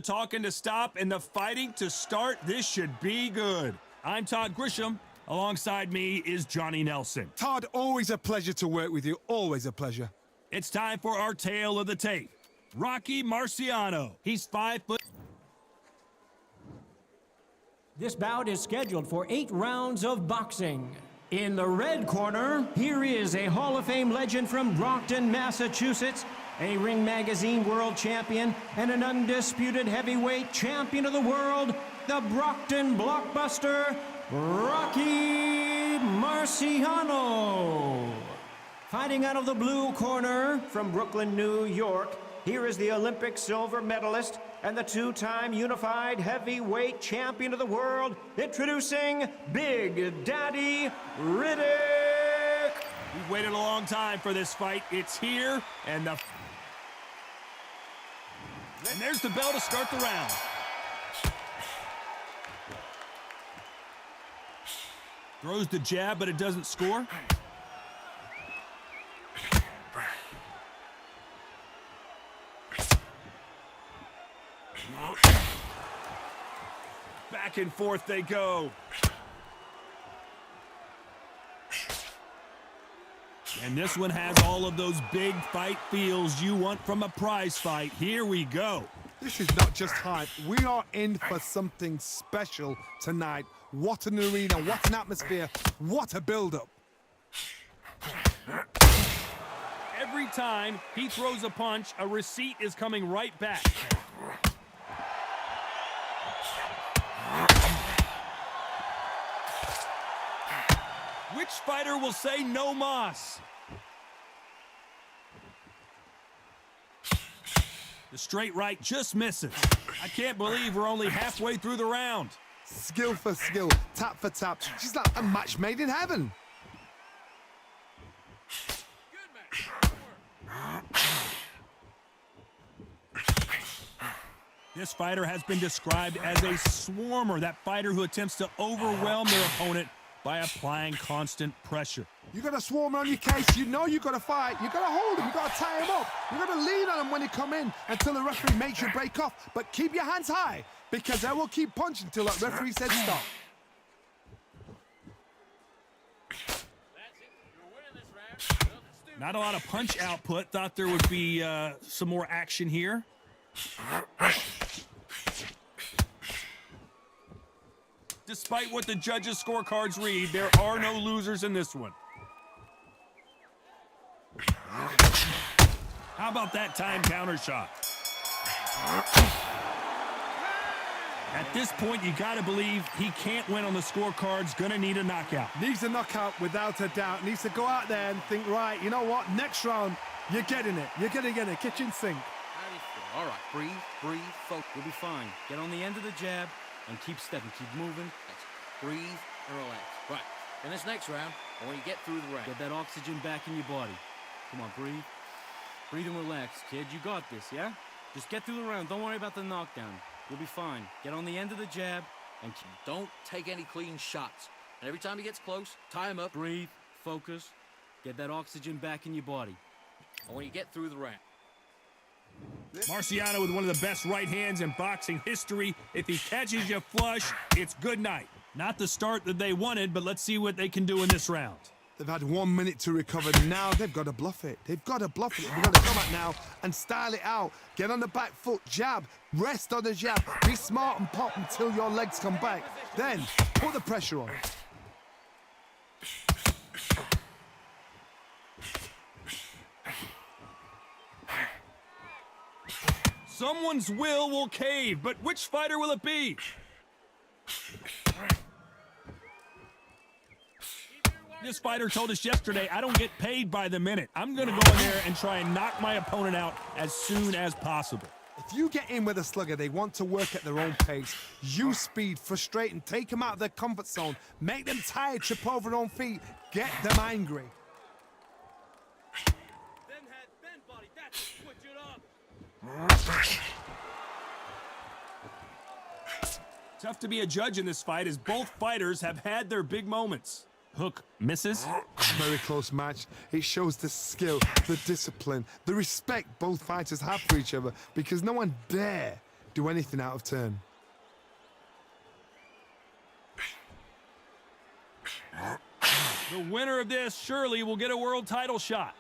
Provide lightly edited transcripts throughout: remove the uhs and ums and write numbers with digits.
Talking to stop and the fighting to start. This should be good. I'm Todd Grisham. Alongside me is Johnny Nelson. Todd, always a pleasure to work with you. Always a pleasure. It's time for our tale of the tape. Rocky Marciano. He's 5 foot. This bout is scheduled for 8 rounds of boxing. In the red corner, here is a Hall of Fame legend from Brockton, Massachusetts, a Ring Magazine world champion, and an undisputed heavyweight champion of the world, the Brockton blockbuster, Rocky Marciano. Fighting out of the blue corner from Brooklyn, New York, here is the Olympic silver medalist and the 2-time unified heavyweight champion of the world, introducing Big Daddy Riddick. We've waited a long time for this fight. It's here, and there's the bell to start the round. Throws the jab, but it doesn't score. Back and forth they go. And this one has all of those big fight feels you want from a prize fight. Here we go. This is not just hype. We are in for something special tonight. What an arena, what an atmosphere, what a build-up. Every time he throws a punch, a receipt is coming right back. Which fighter will say no mas? The straight right just misses. I can't believe we're only halfway through the round. Skill for skill, tap for tap. She's like a match made in heaven. This fighter has been described as a swarmer, that fighter who attempts to overwhelm their opponent by applying constant pressure. You got to swarm on your case. You know you got to fight. You got to hold him. You got to tie him up. You got to lean on him when you come in until the referee makes you break off. But keep your hands high, because they will keep punching until that referee says stop. Not a lot of punch output. Thought there would be some more action here. Despite what the judges' scorecards read, there are no losers in this one. How about that time counter shot? At this point, you got to believe he can't win on the scorecards. Gonna need a knockout. Needs a knockout without a doubt. Needs to go out there and think, right, you know what? Next round, you're getting it. You're going to get a kitchen sink. All right, breathe, focus. You'll be fine. Get on the end of the jab and keep stepping, keep moving. Breathe and relax. Right. In this next round, I want you to get through the round. Get that oxygen back in your body. Come on, breathe. Breathe and relax, kid. You got this, yeah? Just get through the round. Don't worry about the knockdown. You'll be fine. Get on the end of the jab and don't take any clean shots. And every time he gets close, tie him up. Breathe, focus. Get that oxygen back in your body. I want you to get through the round. Marciano with one of the best right hands in boxing history. If he catches you flush, it's good night. Not the start that they wanted, but let's see what they can do in this round. They've had 1 minute to recover. Now they've got to bluff it. They've got to bluff it. They've got to come out now and style it out. Get on the back foot, jab, rest on the jab. Be smart and pop until your legs come back. Then put the pressure on. Someone's will cave, but which fighter will it be? This fighter told us yesterday, I don't get paid by the minute. I'm going to go in there and try and knock my opponent out as soon as possible. If you get in with a slugger, they want to work at their own pace. Use speed, frustrate them, take them out of their comfort zone, make them tired, trip over their own feet, get them angry. Tough to be a judge in this fight as both fighters have had their big moments. Hook misses. Very close match. It shows the skill, the discipline, the respect both fighters have for each other, because no one dare do anything out of turn. The winner of this surely will get a world title shot.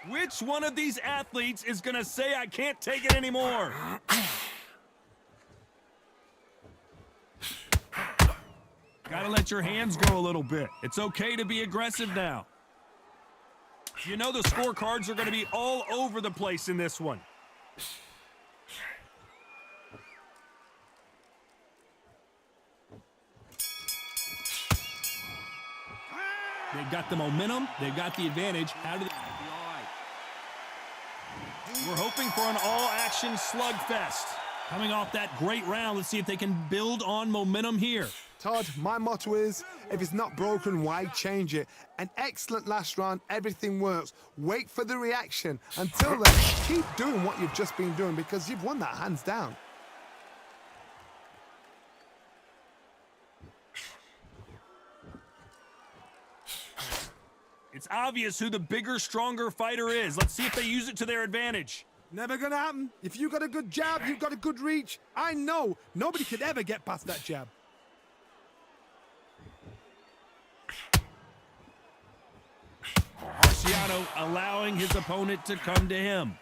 Which one of these athletes is going to say, I can't take it anymore? Gotta let your hands go a little bit. It's okay to be aggressive now. You know the scorecards are going to be all over the place in this one. They've got the momentum. They've got the advantage. How do they... We're hoping for an all-action slugfest. Coming off that great round, let's see if they can build on momentum here. Todd, my motto is, if it's not broken, why change it? An excellent last round, everything works. Wait for the reaction. Until then, keep doing what you've just been doing because you've won that hands down. It's obvious who the bigger, stronger fighter is. Let's see if they use it to their advantage. Never gonna happen. If you got a good jab, you've got a good reach. I know nobody could ever get past that jab. Marciano allowing his opponent to come to him.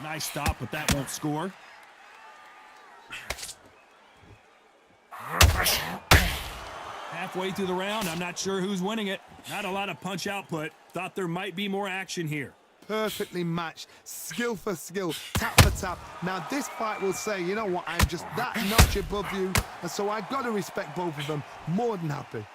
Nice stop, but that won't score. Halfway through the round, I'm not sure who's winning it. Not a lot of punch output. Thought there might be more action here. Perfectly matched, skill for skill, tap for tap. Now this fight will say, you know what, I'm just that notch above you, and so I gotta respect both of them. More than happy.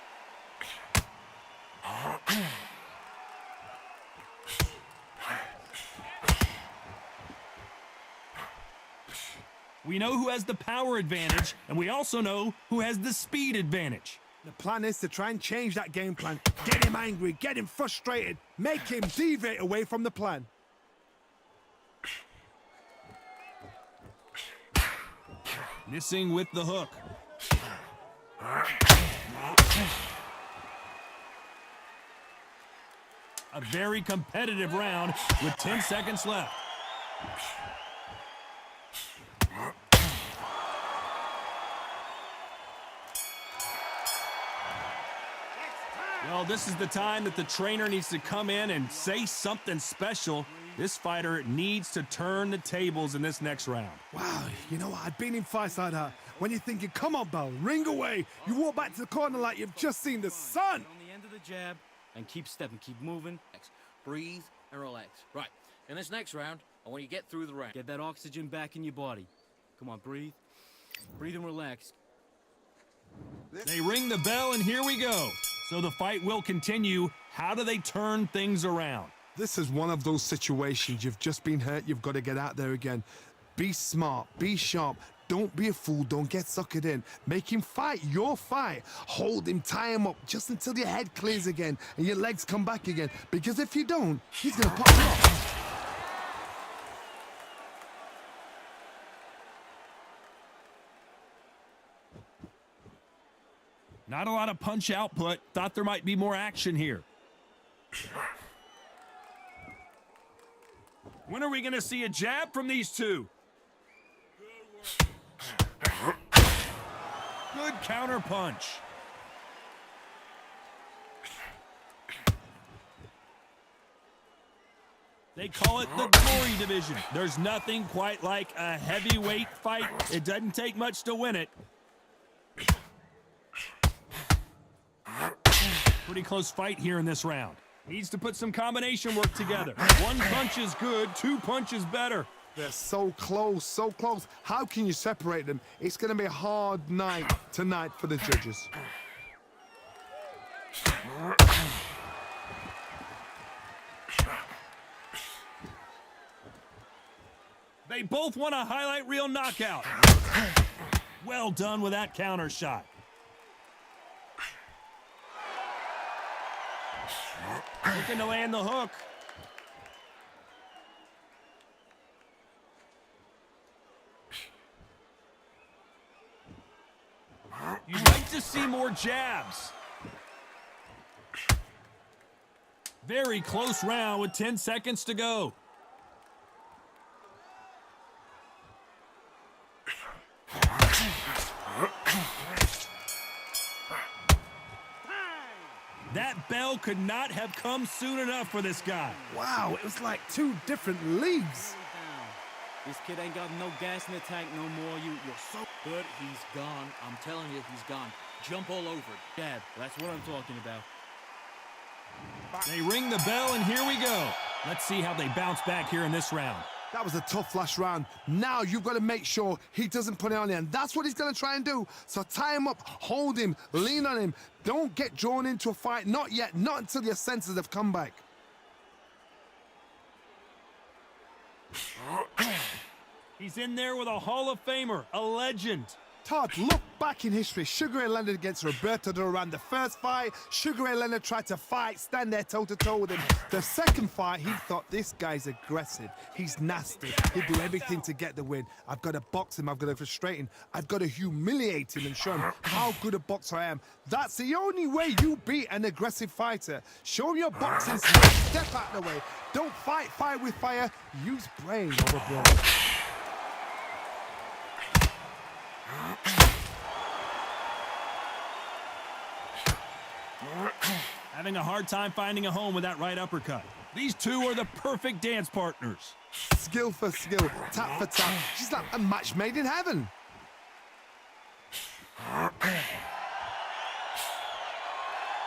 We know who has the power advantage, and we also know who has the speed advantage. The plan is to try and change that game plan. Get him angry, get him frustrated, make him deviate away from the plan. Missing with the hook. A very competitive round with 10 seconds left. Well, this is the time that the trainer needs to come in and say something special. This fighter needs to turn the tables in this next round. Wow, you know what? I've been in fights like that. When you're thinking, come on, Bowe, ring away. You walk back to the corner like you've just seen the sun. On the end of the jab, and keep stepping, keep moving. Breathe and relax. Right. In this next round, I want you to get through the round. Get that oxygen back in your body. Come on, breathe. Breathe and relax. They ring the bell, and here we go. So the fight will continue. How do they turn things around? This is one of those situations. You've just been hurt. You've got to get out there again. Be smart. Be sharp. Don't be a fool. Don't get suckered in. Make him fight your fight. Hold him, tie him up just until your head clears again and your legs come back again. Because if you don't, he's going to pop you off. Not a lot of punch output. Thought there might be more action here. When are we going to see a jab from these two? Good counter punch. They call it the glory division. There's nothing quite like a heavyweight fight. It doesn't take much to win it. Pretty close fight here in this round. Needs to put some combination work together. One punch is good, two punches better. They're so close, so close. How can you separate them? It's going to be a hard night tonight for the judges. They both want a highlight reel knockout. Well done with that counter shot. Looking to land the hook. see more jabs. Very close round with 10 seconds to go. That bell could not have come soon enough for this guy. Wow, it was like two different leagues. This kid ain't got no gas in the tank no more. You're so But he's gone. I'm telling you, he's gone. Jump all over it. jab. That's what I'm talking about. They ring the bell, and here we go. Let's see how they bounce back here in this round. That was a tough last round. Now you've got to make sure he doesn't put it on you, and that's what he's going to try and do. So tie him up, hold him, lean on him. Don't get drawn into a fight. Not yet. Not until your senses have come back. He's in there with a Hall of Famer, a legend. Todd, look back in history. Sugar Ray Leonard against Roberto Duran. The first fight, Sugar Ray Leonard tried to fight, stand there toe-to-toe with him. The second fight, he thought, this guy's aggressive. He's nasty. He'll do everything to get the win. I've got to box him. I've got to frustrate him. I've got to humiliate him and show him how good a boxer I am. That's the only way you beat an aggressive fighter. Show him your boxing style. Step out of the way. Don't fight fire with fire. Use brain over brawn. Having a hard time finding a home with that right uppercut. These two are the perfect dance partners. Skill for skill, tap for tap. She's like a match made in heaven.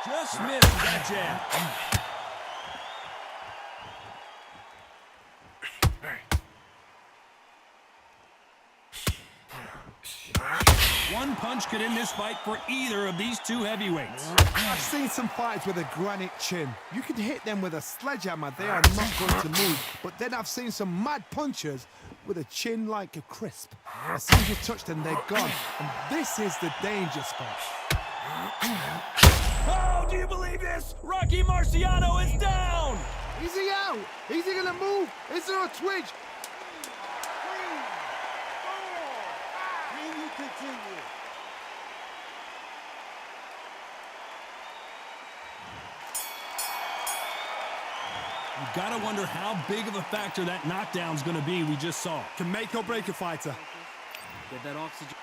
Just missed that jab. One punch could end this fight for either of these two heavyweights. I've seen some fights with a granite chin. You can hit them with a sledgehammer, they are not going to move. But then I've seen some mad punchers with a chin like a crisp. As soon as you touch them, they're gone. And this is the danger spot. Oh, do you believe this? Rocky Marciano is down! Is he out? Is he gonna move? Is there a twitch? Can you continue? You gotta wonder how big of a factor that knockdown's gonna be we just saw. Can make or break a fighter. Get that oxygen.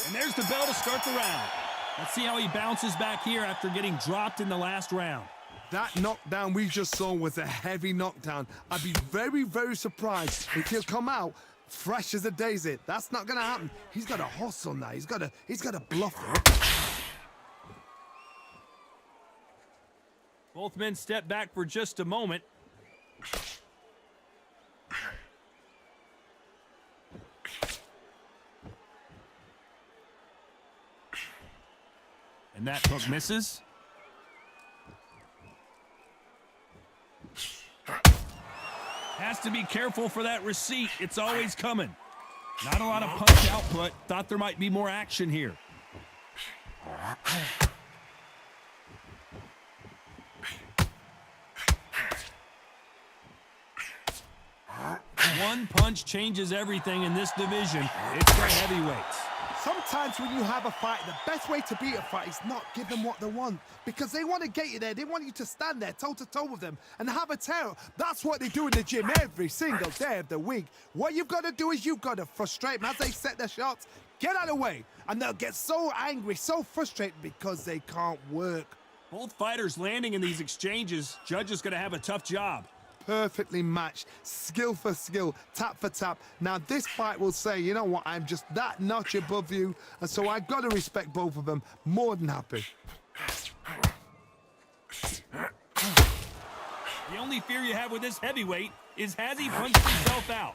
And there's the bell to start the round. Let's see how he bounces back here after getting dropped in the last round. That knockdown we just saw was a heavy knockdown. I'd be very, very surprised if he'll come out fresh as a daisy. That's not gonna happen. He's got to hustle now. He's got to bluff it. Both men step back for just a moment. And that hook misses. Has to be careful for that receipt. It's always coming. Not a lot of punch output. Thought there might be more action here. One punch changes everything in this division. It's the heavyweights. Sometimes when you have a fight, the best way to beat a fight is not give them what they want. Because they want to get you there. They want you to stand there toe-to-toe with them and have a tear. That's what they do in the gym every single day of the week. What you've got to do is you've got to frustrate them as they set their shots. Get out of the way. And they'll get so angry, so frustrated because they can't work. Both fighters landing in these exchanges. Judge is going to have a tough job. Perfectly matched, skill for skill, tap for tap. Now this fight will say, you know what, I'm just that notch above you, and so I've got to respect both of them. More than happy. The only fear you have with this heavyweight is has he punched himself out?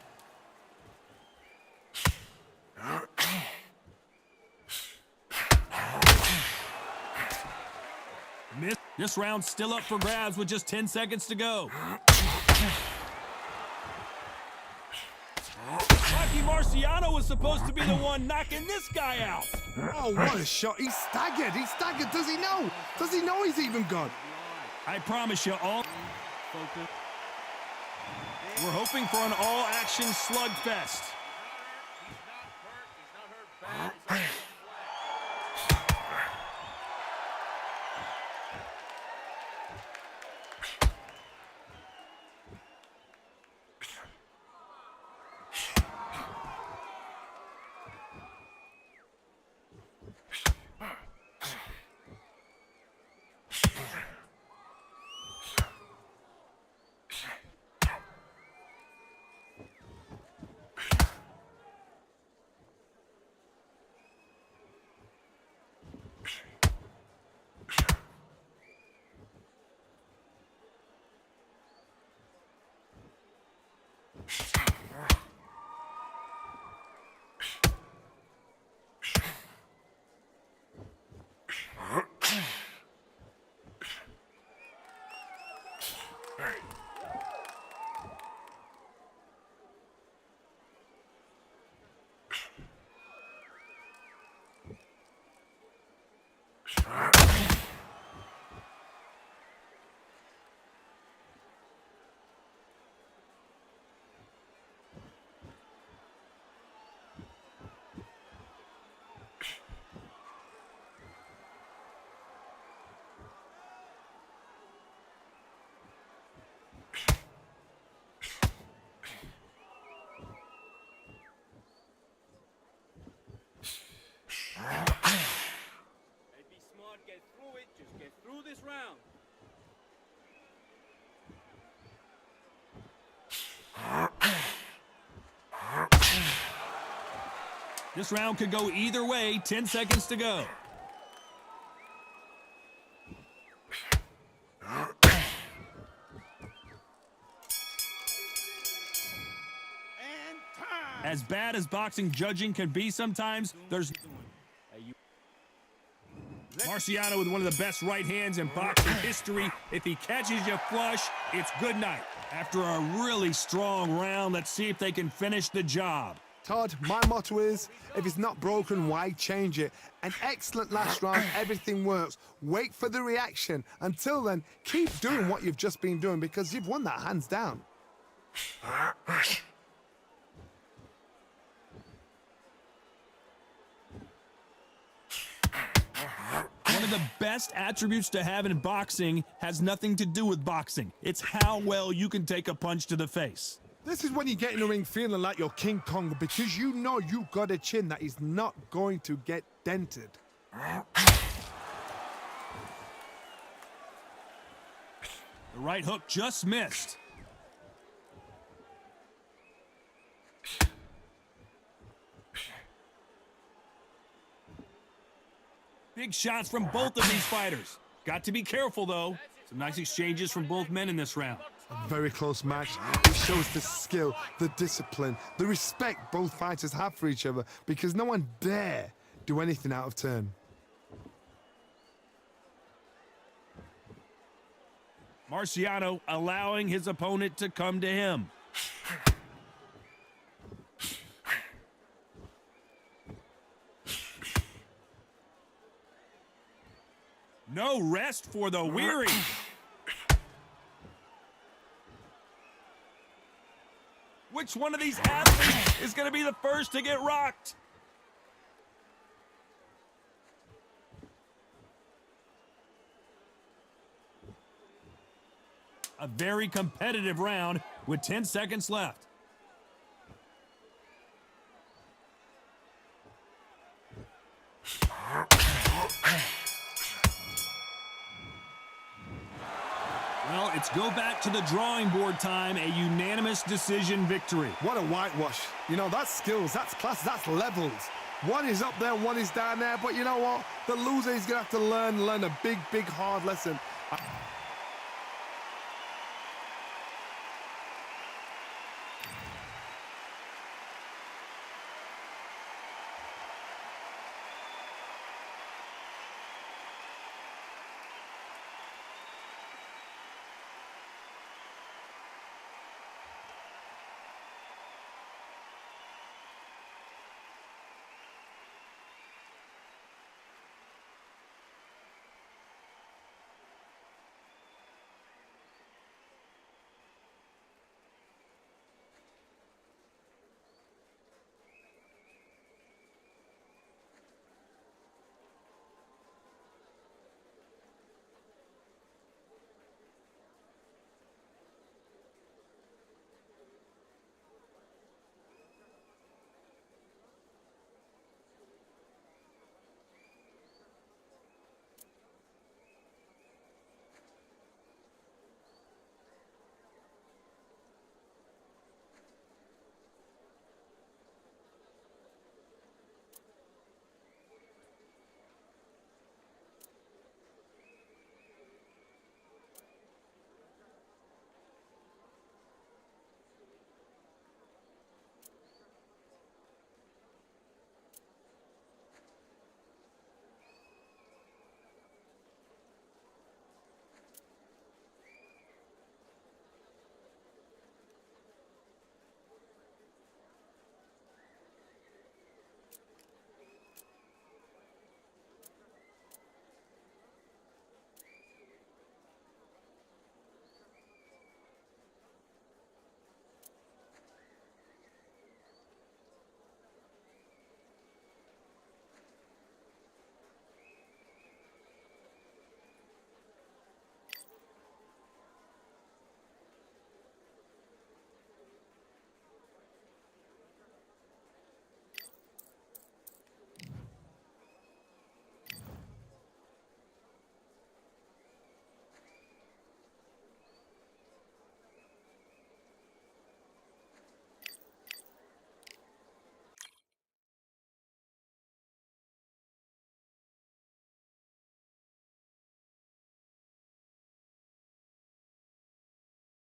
Miss. This round's still up for grabs with just 10 seconds to go. Rocky Marciano was supposed to be the one knocking this guy out. Oh, what a shot. He's staggered. He's staggered. Does he know? Does he know he's even gone? I promise you all. We're hoping for an all-action slugfest. This round could go either way. 10 seconds to go. As bad as boxing judging can be sometimes, there's... Marciano with one of the best right hands in boxing history. If he catches you flush, it's good night. After a really strong round, let's see if they can finish the job. Todd, my motto is, if it's not broken, why change it? An excellent last round, everything works. Wait for the reaction. Until then, keep doing what you've just been doing because you've won that hands down. One of the best attributes to have in boxing has nothing to do with boxing. It's how well you can take a punch to the face. This is when you get in the ring feeling like you're King Kong because you know you've got a chin that is not going to get dented. The right hook just missed. Big shots from both of these fighters. Got to be careful, though. Some nice exchanges from both men in this round. A very close match. It shows the skill, the discipline, the respect both fighters have for each other because no one dare do anything out of turn. Marciano allowing his opponent to come to him. No rest for the weary. Which one of these athletes is going to be the first to get rocked? A very competitive round with 10 seconds left. Well, it's go back to the drawing board time, a unanimous decision victory. What a whitewash. You know, that's skills, that's class, that's levels. One is up there, one is down there, but you know what? The loser is going to have to learn a big, hard lesson.